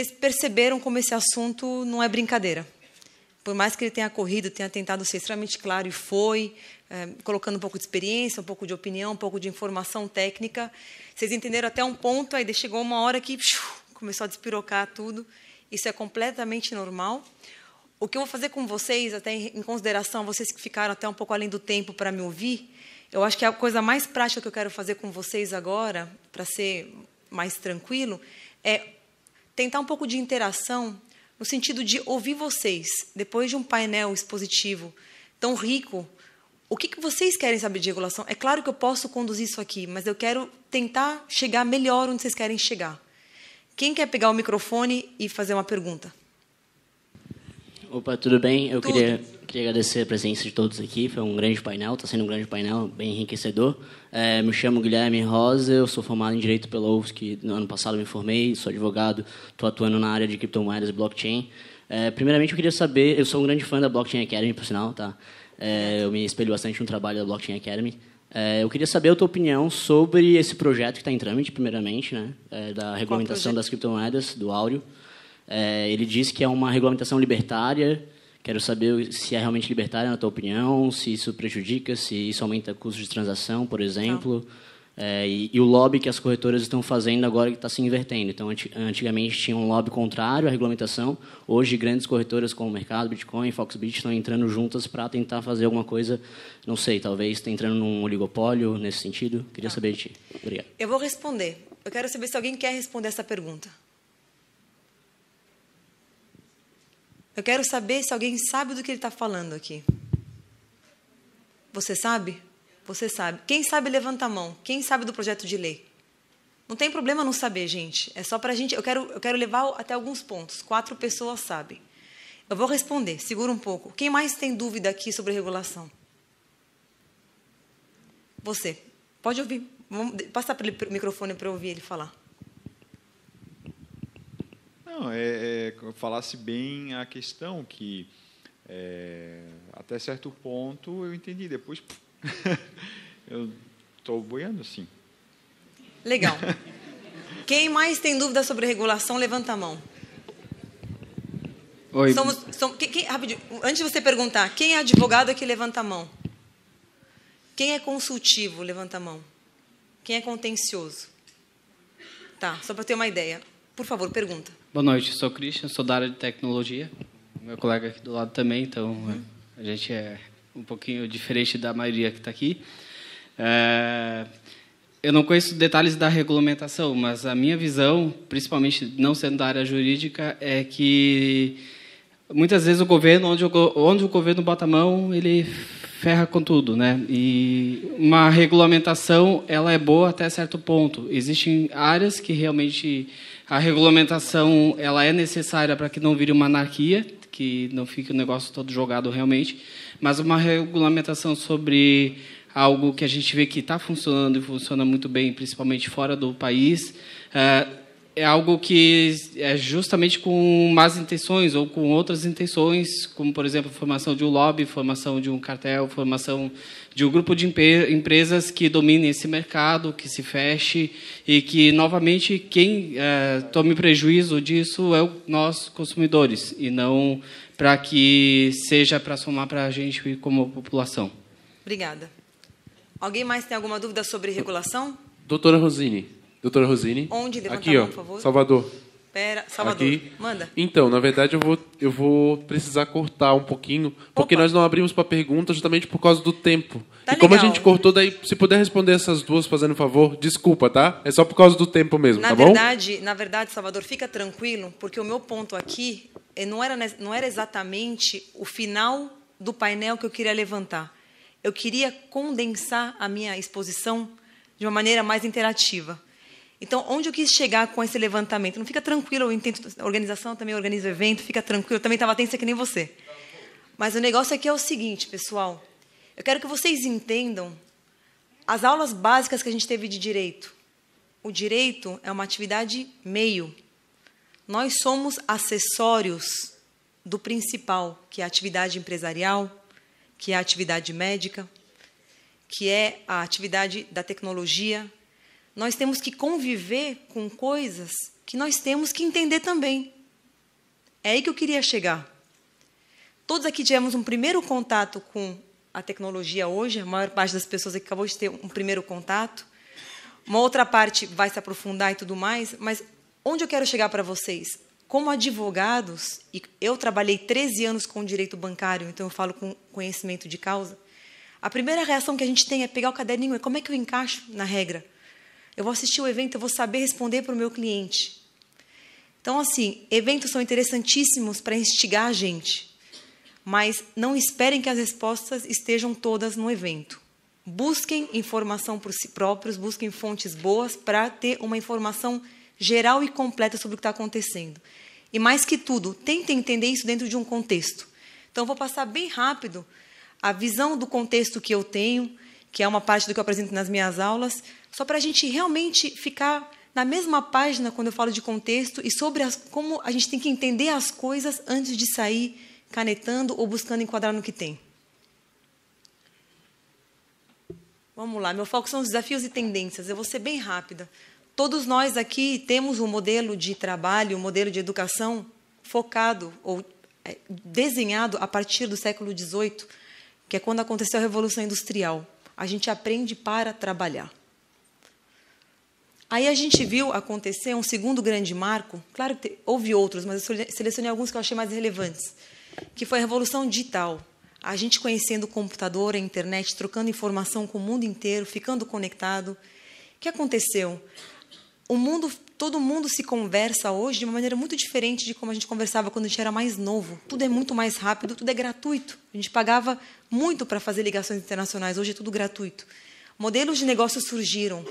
vocês perceberam como esse assunto não é brincadeira. Por mais que ele tenha corrido, tenha tentado ser extremamente claro, e foi, colocando um pouco de experiência, um pouco de opinião, um pouco de informação técnica, vocês entenderam até um ponto, aí chegou uma hora que começou a despirocar tudo. Isso é completamente normal. O que eu vou fazer com vocês, até em consideração, vocês que ficaram até um pouco além do tempo para me ouvir, eu acho que a coisa mais prática que eu quero fazer com vocês agora, para ser mais tranquilo, é tentar um pouco de interação, no sentido de ouvir vocês, depois de um painel expositivo tão rico, o que vocês querem saber de regulação? É claro que eu posso conduzir isso aqui, mas eu quero tentar chegar melhor onde vocês querem chegar. Quem quer pegar o microfone e fazer uma pergunta? Opa, tudo bem? Eu queria agradecer a presença de todos aqui. Foi um grande painel, está sendo um grande painel, bem enriquecedor. Me chamo Guilherme Rosa, eu sou formado em Direito pela UFSC, no ano passado me formei, sou advogado, estou atuando na área de criptomoedas e blockchain. Primeiramente, eu queria saber, eu sou um grande fã da Blockchain Academy, por sinal, tá? Eu me espelho bastante no trabalho da Blockchain Academy. Eu queria saber a tua opinião sobre esse projeto que está em trâmite, primeiramente, né? Da regulamentação das criptomoedas, do Áureo. Ele diz que é uma regulamentação libertária. Quero saber se é realmente libertária, na tua opinião, se isso prejudica, se isso aumenta custos de transação, por exemplo. E o lobby que as corretoras estão fazendo agora que está se invertendo. Então, antigamente tinha um lobby contrário à regulamentação. Hoje, grandes corretoras como o Mercado, Bitcoin e Foxbit estão entrando juntas para tentar fazer alguma coisa, não sei, talvez está entrando num oligopólio nesse sentido. Queria saber de ti. Obrigado. Eu vou responder. Eu quero saber se alguém quer responder essa pergunta. Eu quero saber se alguém sabe do que ele está falando aqui. Você sabe? Você sabe. Quem sabe, levanta a mão. Quem sabe do projeto de lei? Não tem problema não saber, gente. É só para a gente... Eu quero levar até alguns pontos. 4 pessoas sabem. Eu vou responder. Segura um pouco. Quem mais tem dúvida aqui sobre regulação? Você. Pode ouvir. Passa o microfone para eu ouvir ele falar. Não, falasse bem a questão que, até certo ponto, eu entendi. Depois, eu estou boiando, sim. Legal. Quem mais tem dúvida sobre regulação, levanta a mão. Oi. Rapidinho, antes de você perguntar, quem é advogado aqui, levanta a mão. Quem é consultivo, levanta a mão. Quem é contencioso? Tá, só para ter uma ideia. Por favor, pergunta. Boa noite, sou o Christian, sou da área de tecnologia. Meu colega aqui do lado também, então a gente é um pouquinho diferente da maioria que está aqui. Eu não conheço detalhes da regulamentação, mas a minha visão, principalmente não sendo da área jurídica, é que muitas vezes o governo, onde o governo bota a mão, ele ferra com tudo, né? E uma regulamentação, ela é boa até certo ponto. Existem áreas que realmente a regulamentação ela é necessária para que não vire uma anarquia, que não fique o negócio todo jogado realmente, mas uma regulamentação sobre algo que a gente vê que está funcionando e funciona muito bem, principalmente fora do país, é algo que é justamente com más intenções ou com outras intenções, como, por exemplo, formação de um lobby, formação de um cartel, formação de um grupo de empresas que dominem esse mercado, que se feche e que, novamente, quem tome prejuízo disso é nós, consumidores, e não para que seja para somar para a gente como população. Obrigada. Alguém mais tem alguma dúvida sobre regulação? Doutora Rosine. Onde? Levanta aqui, a mão, por favor. Salvador. Salvador, aqui. Manda. Então, na verdade, eu vou precisar cortar um pouquinho, porque nós não abrimos para perguntas justamente por causa do tempo. Tá e como legal. a gente cortou, daí, se puder responder essas duas, fazendo um favor, desculpa, tá? É só por causa do tempo mesmo, tá bom? Na verdade, Salvador, fica tranquilo, porque o meu ponto aqui não era exatamente o final do painel que eu queria levantar. Eu queria condensar a minha exposição de uma maneira mais interativa. Então, onde eu quis chegar com esse levantamento? Não fica tranquilo, eu intento, a organização também organiza o evento, fica tranquilo, eu também estava tensa que nem você. Mas o negócio aqui é o seguinte, pessoal, eu quero que vocês entendam as aulas básicas que a gente teve de direito. O direito é uma atividade meio. Nós somos acessórios do principal, que é a atividade empresarial, que é a atividade médica, que é a atividade da tecnologia. Nós temos que conviver com coisas que nós temos que entender também. É aí que eu queria chegar. Todos aqui tivemos um primeiro contato com a tecnologia hoje, a maior parte das pessoas aqui acabou de ter um primeiro contato. Uma outra parte vai se aprofundar e tudo mais, mas onde eu quero chegar para vocês? Como advogados, e eu trabalhei 13 anos com direito bancário, então eu falo com conhecimento de causa, a primeira reação que a gente tem é pegar o caderninho, é como é que eu encaixo na regra? Eu vou assistir o evento, eu vou saber responder para o meu cliente. Então, assim, eventos são interessantíssimos para instigar a gente, mas não esperem que as respostas estejam todas no evento. Busquem informação por si próprios, busquem fontes boas para ter uma informação geral e completa sobre o que está acontecendo. E, mais que tudo, tentem entender isso dentro de um contexto. Então, vou passar bem rápido a visão do contexto que eu tenho, que é uma parte do que eu apresento nas minhas aulas, só para a gente realmente ficar na mesma página quando eu falo de contexto e sobre como a gente tem que entender as coisas antes de sair canetando ou buscando enquadrar no que tem. Vamos lá, meu foco são os desafios e tendências. Eu vou ser bem rápida. Todos nós aqui temos um modelo de trabalho, um modelo de educação focado ou desenhado a partir do século XVIII, que é quando aconteceu a Revolução Industrial. A gente aprende para trabalhar. Aí a gente viu acontecer um segundo grande marco, claro que houve outros, mas eu selecionei alguns que eu achei mais relevantes, que foi a Revolução Digital. A gente conhecendo o computador, a internet, trocando informação com o mundo inteiro, ficando conectado. O que aconteceu? Todo mundo se conversa hoje de uma maneira muito diferente de como a gente conversava quando a gente era mais novo. Tudo é muito mais rápido, tudo é gratuito. A gente pagava muito para fazer ligações internacionais, hoje é tudo gratuito. Modelos de negócios surgiram.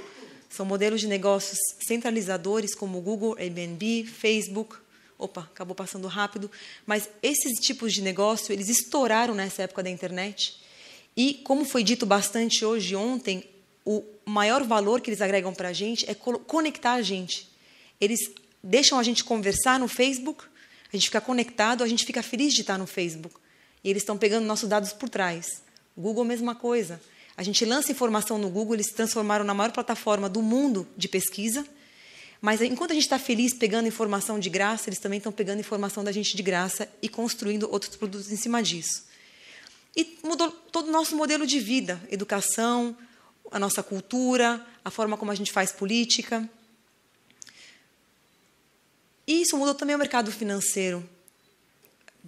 São modelos de negócios centralizadores, como Google, Airbnb, Facebook. Opa, acabou passando rápido. Mas esses tipos de negócio, eles estouraram nessa época da internet. E, como foi dito bastante hoje e ontem, o maior valor que eles agregam para a gente é conectar a gente. Eles deixam a gente conversar no Facebook, a gente fica conectado, a gente fica feliz de estar no Facebook. E eles estão pegando nossos dados por trás. Google, mesma coisa. A gente lança informação no Google, eles se transformaram na maior plataforma do mundo de pesquisa, mas enquanto a gente está feliz pegando informação de graça, eles também estão pegando informação da gente de graça e construindo outros produtos em cima disso. E mudou todo o nosso modelo de vida, educação, a nossa cultura, a forma como a gente faz política. E isso mudou também o mercado financeiro.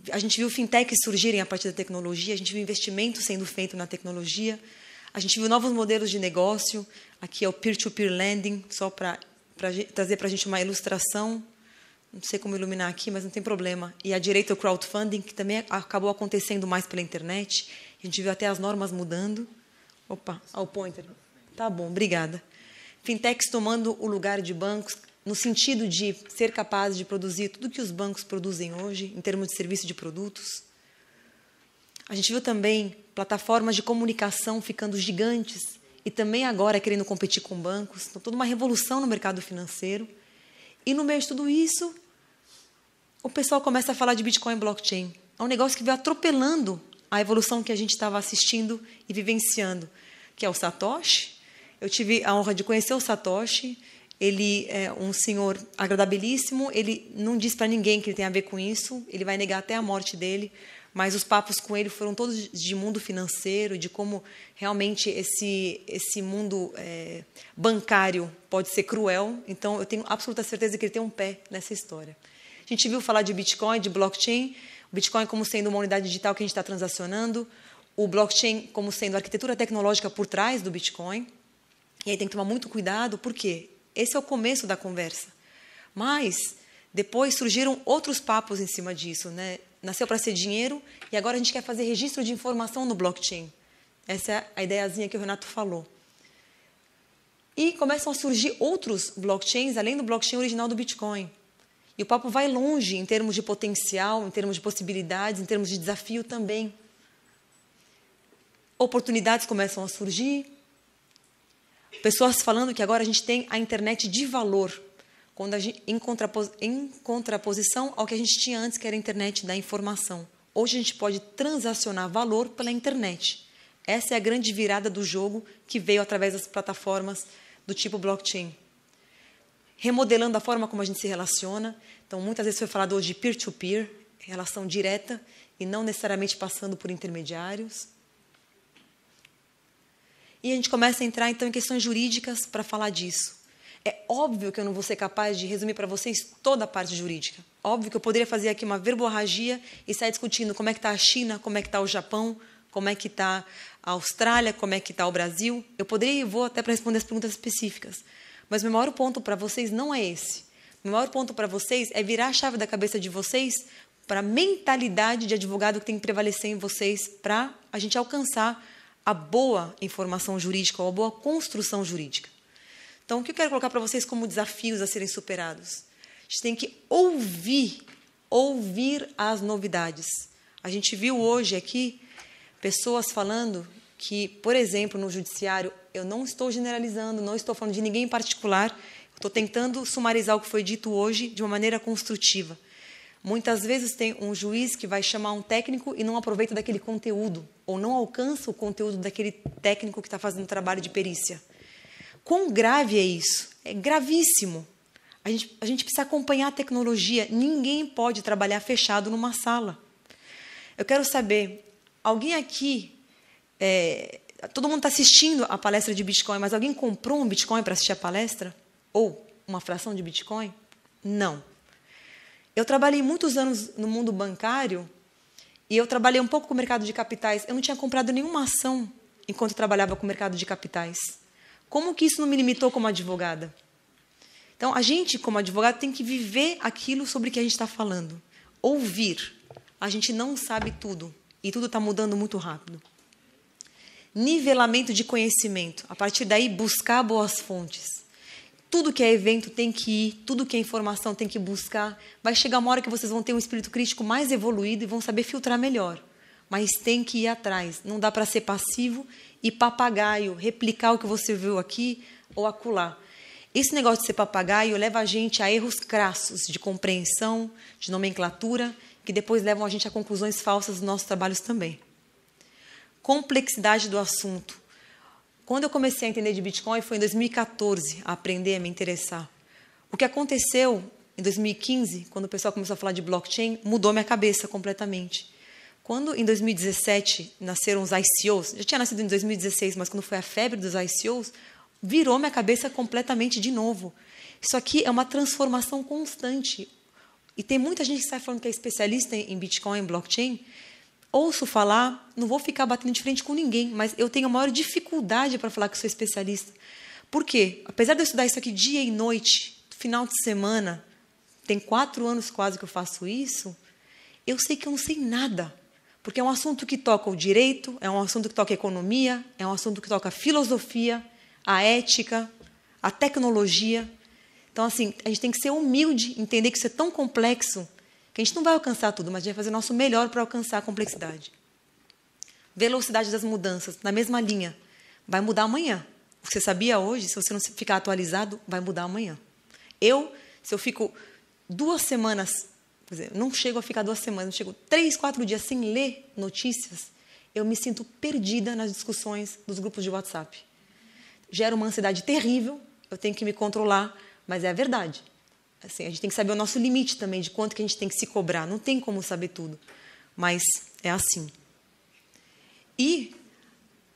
A gente viu fintechs surgirem a partir da tecnologia, a gente viu investimento sendo feito na tecnologia, a gente viu novos modelos de negócio. Aqui é o peer-to-peer lending, só para trazer para a gente uma ilustração. Não sei como iluminar aqui, mas não tem problema. E a direita, o crowdfunding, que também acabou acontecendo mais pela internet. A gente viu até as normas mudando. Opa, ao pointer. Tá bom, obrigada. Fintechs tomando o lugar de bancos, no sentido de ser capaz de produzir tudo que os bancos produzem hoje, em termos de serviço de produtos. A gente viu também plataformas de comunicação ficando gigantes e também agora querendo competir com bancos. Então, toda uma revolução no mercado financeiro. E, no meio de tudo isso, o pessoal começa a falar de Bitcoin e blockchain. É um negócio que veio atropelando a evolução que a gente estava assistindo e vivenciando, que é o Satoshi. Eu tive a honra de conhecer o Satoshi. Ele é um senhor agradabilíssimo. Ele não diz para ninguém que ele tem a ver com isso. Ele vai negar até a morte dele. Mas os papos com ele foram todos de mundo financeiro, de como realmente esse mundo bancário pode ser cruel. Então, eu tenho absoluta certeza que ele tem um pé nessa história. A gente viu falar de Bitcoin, de blockchain. O Bitcoin como sendo uma unidade digital que a gente está transacionando. O blockchain como sendo a arquitetura tecnológica por trás do Bitcoin. E aí tem que tomar muito cuidado, por quê? Esse é o começo da conversa. Mas depois surgiram outros papos em cima disso, né? Nasceu para ser dinheiro e agora a gente quer fazer registro de informação no blockchain. Essa é a ideiazinha que o Renato falou. E começam a surgir outros blockchains, além do blockchain original do Bitcoin. E o papo vai longe em termos de potencial, em termos de possibilidades, em termos de desafio também. Oportunidades começam a surgir. Pessoas falando que agora a gente tem a internet de valor, quando em contraposição ao que a gente tinha antes, que era a internet da informação. Hoje a gente pode transacionar valor pela internet. Essa é a grande virada do jogo que veio através das plataformas do tipo blockchain. remodelando a forma como a gente se relaciona. Então, muitas vezes foi falado hoje de peer-to-peer, relação direta, e não necessariamente passando por intermediários. E a gente começa a entrar, então, em questões jurídicas para falar disso. É óbvio que eu não vou ser capaz de resumir para vocês toda a parte jurídica. Óbvio que eu poderia fazer aqui uma verborragia e sair discutindo como é que está a China, como é que está o Japão, como é que está a Austrália, como é que está o Brasil. Eu poderia e vou até para responder as perguntas específicas. Mas o meu maior ponto para vocês não é esse. O meu maior ponto para vocês é virar a chave da cabeça de vocês para a mentalidade de advogado que tem que prevalecer em vocês para a gente alcançar a boa informação jurídica ou a boa construção jurídica. Então, o que eu quero colocar para vocês como desafios a serem superados? A gente tem que ouvir as novidades. A gente viu hoje aqui pessoas falando que, por exemplo, no judiciário, eu não estou generalizando, não estou falando de ninguém em particular, estou tentando sumarizar o que foi dito hoje de uma maneira construtiva. Muitas vezes tem um juiz que vai chamar um técnico e não aproveita daquele conteúdo, ou não alcança o conteúdo daquele técnico que está fazendo trabalho de perícia. Quão grave é isso? É gravíssimo. A gente precisa acompanhar a tecnologia. Ninguém pode trabalhar fechado numa sala. Eu quero saber, alguém aqui, todo mundo está assistindo a palestra de Bitcoin, mas alguém comprou um Bitcoin para assistir a palestra? Ou uma fração de Bitcoin? Não. Eu trabalhei muitos anos no mundo bancário e eu trabalhei um pouco com o mercado de capitais. Eu não tinha comprado nenhuma ação enquanto eu trabalhava com o mercado de capitais. Como que isso não me limitou como advogada? Então, a gente, como advogado, tem que viver aquilo sobre que a gente está falando. Ouvir. A gente não sabe tudo. E tudo está mudando muito rápido. Nivelamento de conhecimento. A partir daí, buscar boas fontes. Tudo que é evento tem que ir, tudo que é informação tem que buscar. Vai chegar uma hora que vocês vão ter um espírito crítico mais evoluído e vão saber filtrar melhor. Mas tem que ir atrás. Não dá para ser passivo e papagaio, replicar o que você viu aqui ou acolá. Esse negócio de ser papagaio leva a gente a erros crassos de compreensão, de nomenclatura, que depois levam a gente a conclusões falsas dos nossos trabalhos também. Complexidade do assunto. Quando eu comecei a entender de Bitcoin foi em 2014, a aprender, a me interessar. O que aconteceu em 2015, quando o pessoal começou a falar de blockchain, mudou minha cabeça completamente. Quando, em 2017, nasceram os ICOs, já tinha nascido em 2016, mas quando foi a febre dos ICOs, virou minha cabeça completamente de novo. Isso aqui é uma transformação constante. E tem muita gente que sai falando que é especialista em Bitcoin, em blockchain. Ouço falar, não vou ficar batendo de frente com ninguém, mas eu tenho a maior dificuldade para falar que sou especialista. Por quê? Apesar de eu estudar isso aqui dia e noite, final de semana, tem 4 anos quase que eu faço isso, eu sei que eu não sei nada. Porque é um assunto que toca o direito, é um assunto que toca a economia, é um assunto que toca a filosofia, a ética, a tecnologia. Então, assim, a gente tem que ser humilde, entender que isso é tão complexo que a gente não vai alcançar tudo, mas a gente vai fazer o nosso melhor para alcançar a complexidade. Velocidade das mudanças, na mesma linha. Vai mudar amanhã. O que você sabia hoje, se você não ficar atualizado, vai mudar amanhã. Se eu fico 2 semanas, quer dizer, não chego a ficar 2 semanas, não chego 3, 4 dias sem ler notícias, eu me sinto perdida nas discussões dos grupos de WhatsApp. Gera uma ansiedade terrível, eu tenho que me controlar, mas é a verdade. Assim, a gente tem que saber o nosso limite também, de quanto que a gente tem que se cobrar. Não tem como saber tudo, mas é assim. E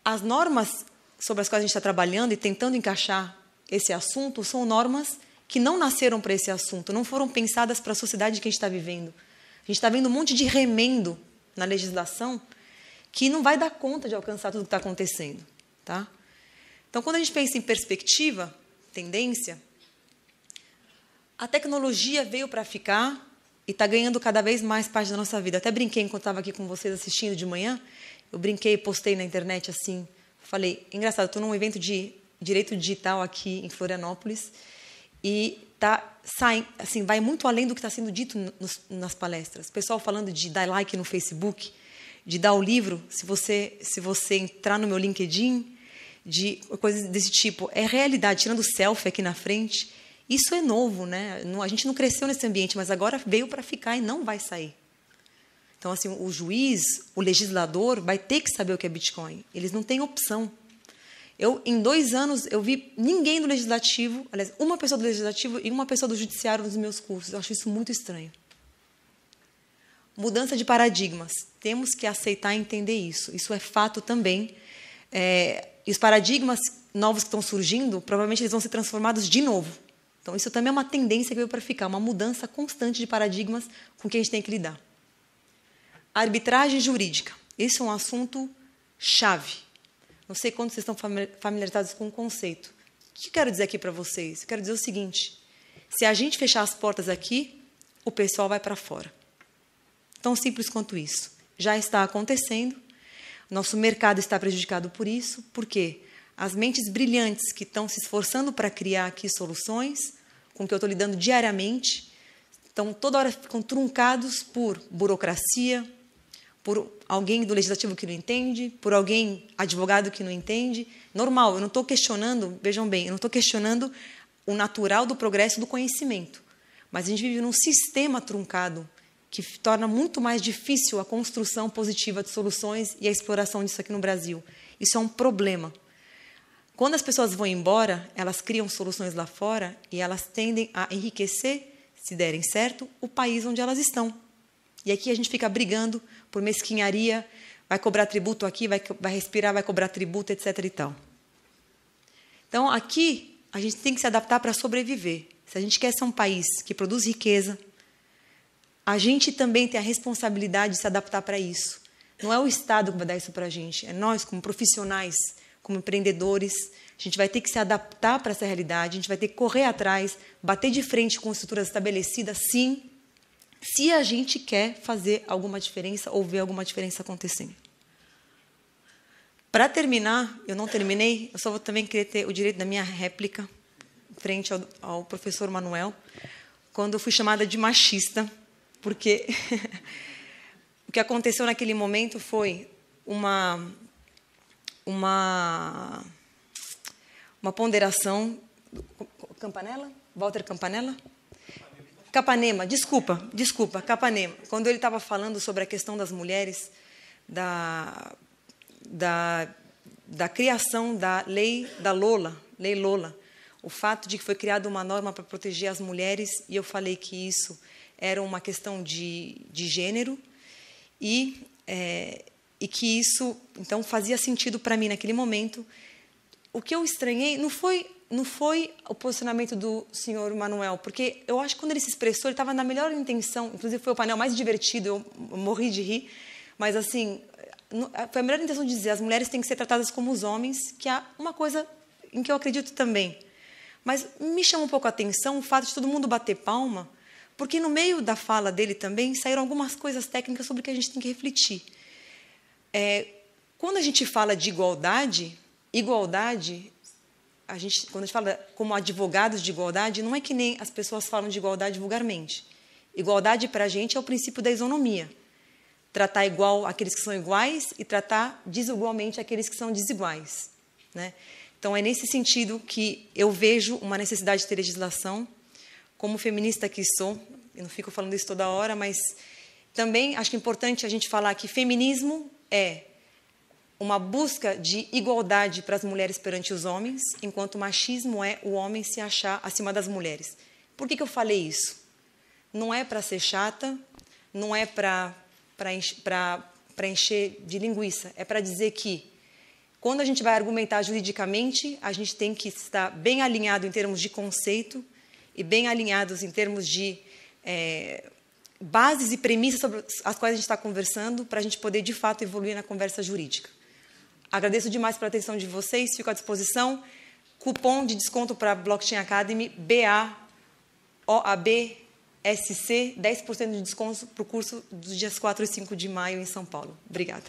as normas sobre as quais a gente está trabalhando e tentando encaixar esse assunto são normas que não nasceram para esse assunto, não foram pensadas para a sociedade que a gente está vivendo. A gente está vendo um monte de remendo na legislação que não vai dar conta de alcançar tudo o que está acontecendo. Tá? Então, quando a gente pensa em perspectiva, tendência, a tecnologia veio para ficar e está ganhando cada vez mais parte da nossa vida. Até brinquei enquanto estava aqui com vocês assistindo de manhã. Eu brinquei e postei na internet assim. Falei, engraçado, estou num evento de direito digital aqui em Florianópolis e assim, vai muito além do que está sendo dito nas palestras. O pessoal falando de dar like no Facebook, de dar o livro, se você entrar no meu LinkedIn, de coisas desse tipo. É realidade, tirando o selfie aqui na frente. Isso é novo, né? A gente não cresceu nesse ambiente, mas agora veio para ficar e não vai sair. Então, assim, o juiz, o legislador, vai ter que saber o que é Bitcoin. Eles não têm opção. Em 2 anos, eu vi ninguém do Legislativo, aliás, uma pessoa do Legislativo e uma pessoa do Judiciário nos meus cursos. Eu acho isso muito estranho. Mudança de paradigmas. Temos que aceitar e entender isso. Isso é fato também. E os paradigmas novos que estão surgindo, provavelmente eles vão ser transformados de novo. Então, isso também é uma tendência que veio para ficar, uma mudança constante de paradigmas com que a gente tem que lidar. Arbitragem jurídica. Esse é um assunto chave. Não sei quantos vocês estão familiarizados com o conceito. O que eu quero dizer aqui para vocês? Eu quero dizer o seguinte: se a gente fechar as portas aqui, o pessoal vai para fora. Tão simples quanto isso. Já está acontecendo. Nosso mercado está prejudicado por isso. Por quê? As mentes brilhantes que estão se esforçando para criar aqui soluções, com que eu estou lidando diariamente, toda hora ficam truncados por burocracia, por alguém do Legislativo que não entende, por alguém advogado que não entende. Normal, eu não estou questionando, vejam bem, eu não estou questionando o natural do progresso do conhecimento. Mas a gente vive num sistema truncado que torna muito mais difícil a construção positiva de soluções e a exploração disso aqui no Brasil. Isso é um problema. Quando as pessoas vão embora, elas criam soluções lá fora e elas tendem a enriquecer, se derem certo, o país onde elas estão. E aqui a gente fica brigando por mesquinharia, vai cobrar tributo aqui, vai respirar, vai cobrar tributo, etc. e tal. Então, aqui, a gente tem que se adaptar para sobreviver. Se a gente quer ser um país que produz riqueza, a gente também tem a responsabilidade de se adaptar para isso. Não é o Estado que vai dar isso para a gente, é nós, como profissionais, como empreendedores. A gente vai ter que se adaptar para essa realidade, a gente vai ter que correr atrás, bater de frente com estruturas estabelecidas, sim, se a gente quer fazer alguma diferença ou ver alguma diferença acontecendo. Para terminar, eu não terminei, eu só vou também querer ter o direito da minha réplica frente ao professor Manuel, quando eu fui chamada de machista, porque o que aconteceu naquele momento foi uma ponderação. Campanella? Walter Campanella? Capanema, desculpa, Capanema. Quando ele estava falando sobre a questão das mulheres, da criação da lei Lola, o fato de que foi criada uma norma para proteger as mulheres, e eu falei que isso era uma questão de gênero, e que isso, então, fazia sentido para mim naquele momento. O que eu estranhei não foi o posicionamento do senhor Manuel, porque eu acho que quando ele se expressou, ele estava na melhor intenção, inclusive foi o painel mais divertido, eu morri de rir, mas assim, foi a melhor intenção de dizer, as mulheres têm que ser tratadas como os homens, que é uma coisa em que eu acredito também. Mas me chama um pouco a atenção o fato de todo mundo bater palma, porque no meio da fala dele também saíram algumas coisas técnicas sobre o que a gente tem que refletir. Quando a gente fala de igualdade, quando a gente fala como advogados de igualdade, não é que nem as pessoas falam de igualdade vulgarmente. Igualdade, para a gente, é o princípio da isonomia. Tratar igual aqueles que são iguais e tratar desigualmente aqueles que são desiguais, né? Então, é nesse sentido que eu vejo uma necessidade de ter legislação. Como feminista que sou, eu não fico falando isso toda hora, mas também acho que é importante a gente falar que feminismo é uma busca de igualdade para as mulheres perante os homens, enquanto machismo é o homem se achar acima das mulheres. Por que eu falei isso? Não é para ser chata, não é para encher de linguiça, é para dizer que, quando a gente vai argumentar juridicamente, a gente tem que estar bem alinhado em termos de conceito e bem alinhados em termos de bases e premissas sobre as quais a gente está conversando, para a gente poder, de fato, evoluir na conversa jurídica. Agradeço demais pela atenção de vocês, fico à disposição. Cupom de desconto para a Blockchain Academy, BAOABSC, 10% de desconto para o curso dos dias 4 e 5 de maio em São Paulo. Obrigada.